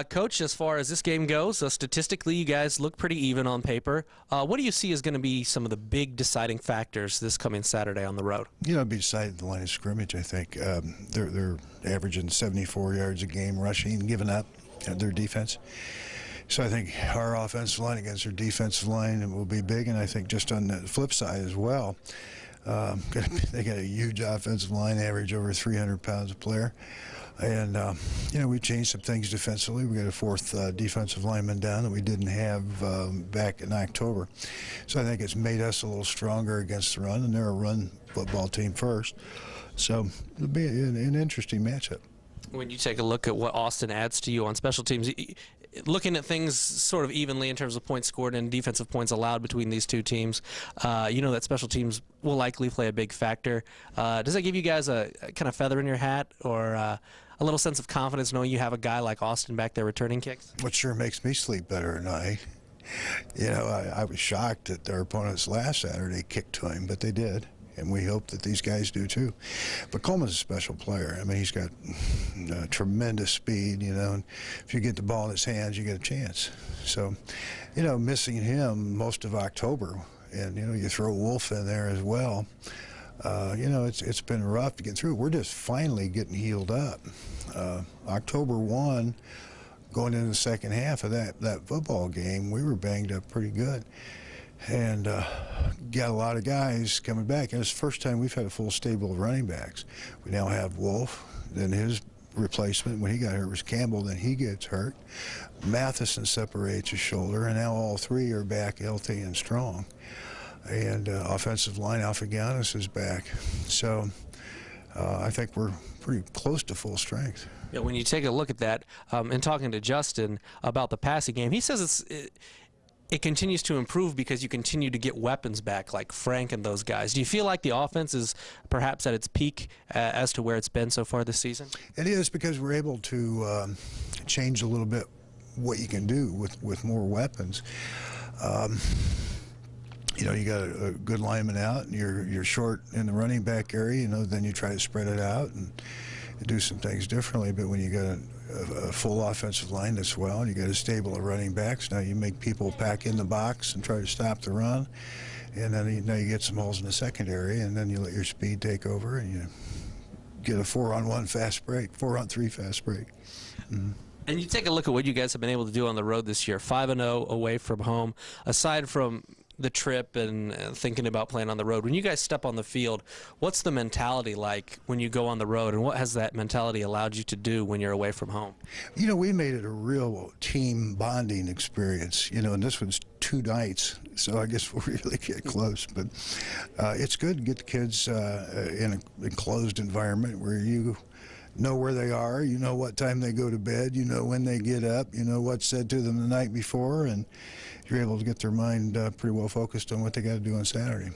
Coach, as far as this game goes, statistically, you guys look pretty even on paper. What do you see as going to be some of the big deciding factors this coming Saturday on the road? It'll be decided the line of scrimmage, I think. They're averaging 74 yards a game rushing, giving up their defense. So I think our offensive line against their defensive line will be big, and I think just on the flip side as well, they got a huge offensive line, average over 300 pounds a player. And, we changed some things defensively. We got a fourth defensive lineman down that we didn't have back in October. So I think it's made us a little stronger against the run, and they're a run football team first. So it'll be an interesting matchup. When you take a look at what Austin adds to you on special teams, looking at things sort of evenly in terms of points scored and defensive points allowed between these two teams, that special teams will likely play a big factor. Does that give you guys a kind of feather in your hat, or a little sense of confidence knowing you have a guy like Austin back there returning kicks? What sure makes me sleep better at night. I was shocked that our opponents last Saturday kicked to him, but they did. And we hope that these guys do too. But Coleman's a special player. I mean, he's got tremendous speed, and if you get the ball in his hands, you get a chance. So, missing him most of October, and, you throw Wolf in there as well, it's been rough to get through. We're just finally getting healed up. October 1, going into the second half of that football game, we were banged up pretty good. And got a lot of guys coming back. And it's the first time we've had a full stable of running backs. We now have Wolf, then his replacement when he got hurt was Campbell, then he gets hurt. Matheson separates his shoulder, and now all three are back healthy and strong. And offensive line, Alphagiannis is back. So I think we're pretty close to full strength. Yeah, when you take a look at that, and talking to Justin about the passing game, he says it continues to improve because you continue to get weapons back like Frank and those guys. Do you feel like the offense is perhaps at its peak as to where it's been so far this season? It is, because we're able to change a little bit what you can do with more weapons. You got a good lineman out, and you're short in the running back area, then you try to spread it out and do some things differently. But when you got a full offensive line that's well, and you got a stable of running backs, now you make people pack in the box and try to stop the run, and then now you get some holes in the secondary, and then you let your speed take over, and you get a 4-on-1 fast break, 4-on-3 fast break. Mm-hmm. And you take a look at what you guys have been able to do on the road this year, 5-0 away from home. Aside from the trip and thinking about playing on the road, when you guys step on the field, what's the mentality like when you go on the road, and what has that mentality allowed you to do when you're away from home? We made it a real team bonding experience, and this was 2 nights, so I guess we'll really get close. But it's good to get the kids in an enclosed environment where you know where they are, you know what time they go to bed, you know when they get up, you know what's said to them the night before, and you're able to get their mind pretty well focused on what they got to do on Saturday.